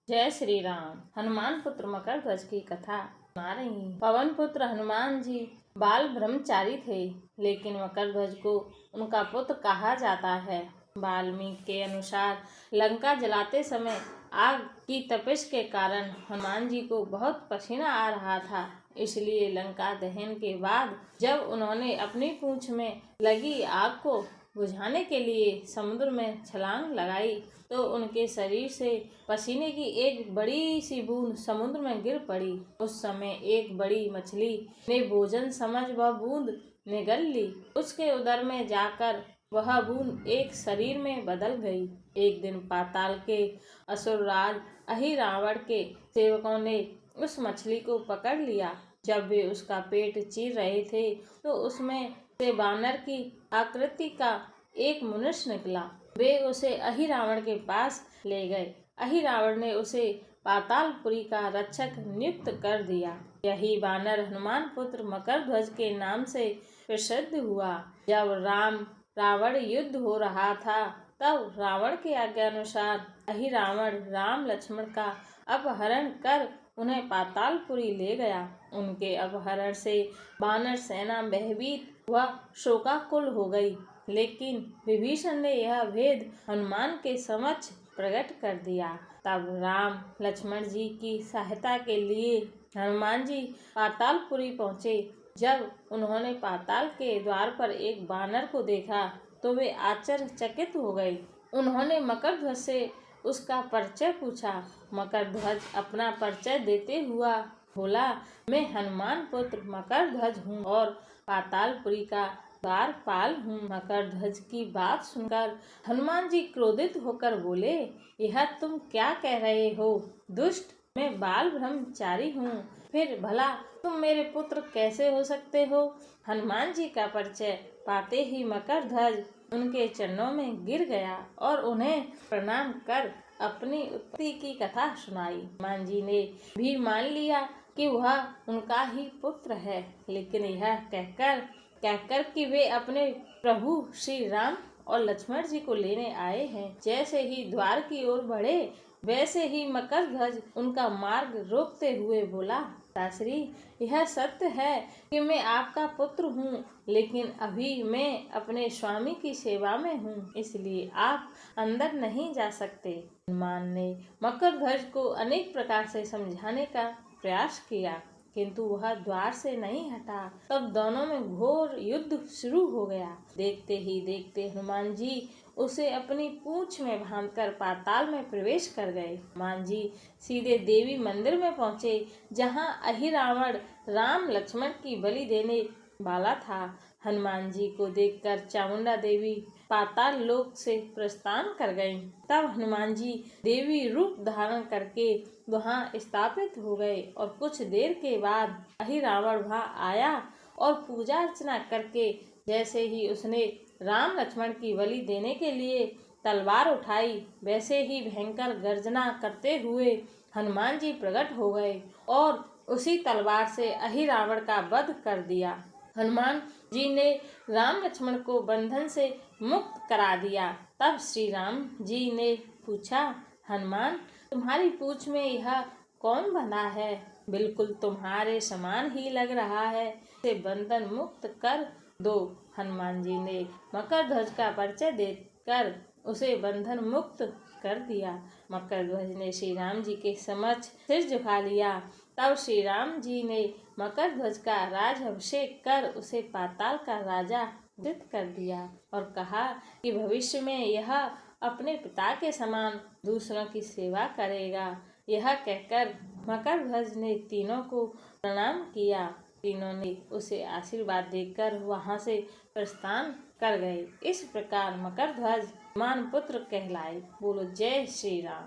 जय श्री राम। हनुमान पुत्र मकर ध्वज की कथा सुना रही हूँ। पवन पुत्र हनुमान जी बाल ब्रह्मचारी थे, लेकिन मकर ध्वज को उनका पुत्र कहा जाता है। वाल्मीकि के अनुसार लंका जलाते समय आग की तपिश के कारण हनुमान जी को बहुत पसीना आ रहा था। इसलिए लंका दहन के बाद जब उन्होंने अपनी पूंछ में लगी आग को बुझाने के लिए समुद्र में छलांग लगाई तो उनके शरीर से पसीने की एक बड़ी सी बूंद समुद्र में गिर पड़ी। उस समय एक बड़ी मछली ने भोजन समझ वह बूंद निगल ली। उसके उदर में जाकर वह बूंद एक शरीर में बदल गई। एक दिन पाताल के असुर राज अहिरावण के सेवकों ने उस मछली को पकड़ लिया। जब वे उसका पेट चीर रहे थे तो उसमें से बानर की आकृति का एक मनुष्य निकला। वे उसे अहिरावण के पास ले गए। अहिरावण ने उसे पातालपुरी का रक्षक नियुक्त कर दिया। यही बानर हनुमान पुत्र मकर ध्वज के नाम से प्रसिद्ध हुआ। जब राम रावण युद्ध हो रहा था तब रावण के आज्ञानुसार अहिरावण राम लक्ष्मण का अपहरण कर उन्हें पातालपुरी ले गया। उनके अपहरण से बानर सेना भयभीत व शोकाकुल हो गई, लेकिन विभीषण ने यह भेद हनुमान के समक्ष प्रकट कर दिया। तब राम लक्ष्मण जी की सहायता के लिए हनुमान जी पातालपुरी पहुँचे। जब उन्होंने पाताल के द्वार पर एक बानर को देखा तो वे आश्चर्यचकित हो गए। उन्होंने मकर ध्वज से उसका परिचय पूछा। मकर ध्वज अपना परिचय देते हुआ बोला, मैं हनुमान पुत्र मकर ध्वज हूँ और पातालपुरी का द्वारपाल हूँ। मकर ध्वज की बात सुनकर हनुमान जी क्रोधित होकर बोले, यह तुम क्या कह रहे हो दुष्ट? मैं बाल ब्रह्मचारी हूँ, फिर भला तुम मेरे पुत्र कैसे हो सकते हो? हनुमान जी का परिचय पाते ही मकर ध्वज उनके चरणों में गिर गया और उन्हें प्रणाम कर अपनी उत्पत्ति की कथा सुनाई। हनुमान जी ने भी मान लिया कि वह उनका ही पुत्र है, लेकिन यह कहकर कि वे अपने प्रभु श्री राम और लक्ष्मण जी को लेने आए हैं। जैसे ही द्वार की ओर बढ़े वैसे ही मकर ध्वज उनका मार्ग रोकते हुए बोला, पिताश्री, यह सत्य है कि मैं आपका पुत्र हूँ, लेकिन अभी मैं अपने स्वामी की सेवा में हूँ, इसलिए आप अंदर नहीं जा सकते। हनुमान ने मकर ध्वज को अनेक प्रकार से समझाने का प्रयास किया, किंतु वह द्वार से नहीं हटा। तब दोनों में घोर युद्ध शुरू हो गया। देखते ही देखते हनुमान जी उसे अपनी पूंछ में बांधकर पाताल में प्रवेश कर गए। हनुमान जी सीधे देवी मंदिर में पहुँचे, जहाँ अहिरावण राम लक्ष्मण की बलि देने वाला था। हनुमान जी को देखकर चामुंडा देवी पाताल लोक से प्रस्थान कर गईं। तब हनुमान जी देवी रूप धारण करके वहां स्थापित हो गए और कुछ देर के बाद अहिरावण वहां आया और पूजा अर्चना करके जैसे ही उसने राम लक्ष्मण की बलि देने के लिए तलवार उठाई, वैसे ही भयंकर गर्जना करते हुए हनुमान जी प्रकट हो गए और उसी तलवार से अहिरावण का वध कर दिया। हनुमान जी ने राम लक्ष्मण को बंधन से मुक्त करा दिया। तब श्री राम जी ने पूछा, हनुमान, तुम्हारी पूंछ में यह कौन बंधा है? बिल्कुल तुम्हारे समान ही लग रहा है, इसे बंधन मुक्त कर दो। हनुमान जी ने मकर ध्वज का परिचय देकर उसे बंधन मुक्त कर दिया। मकर ध्वज ने श्री राम जी के समक्ष सिर झुका लिया। तब श्री राम जी ने मकर ध्वज का राजाभिषेक कर उसे पाताल का राजा घोषित कर दिया और कहा कि भविष्य में यह अपने पिता के समान दूसरों की सेवा करेगा। यह कहकर मकर ध्वज ने तीनों को प्रणाम किया। तीनों ने उसे आशीर्वाद देकर वहां से प्रस्थान कर गए। इस प्रकार मकर ध्वज हनुमान पुत्र कहलाए। बोलो जय श्री राम।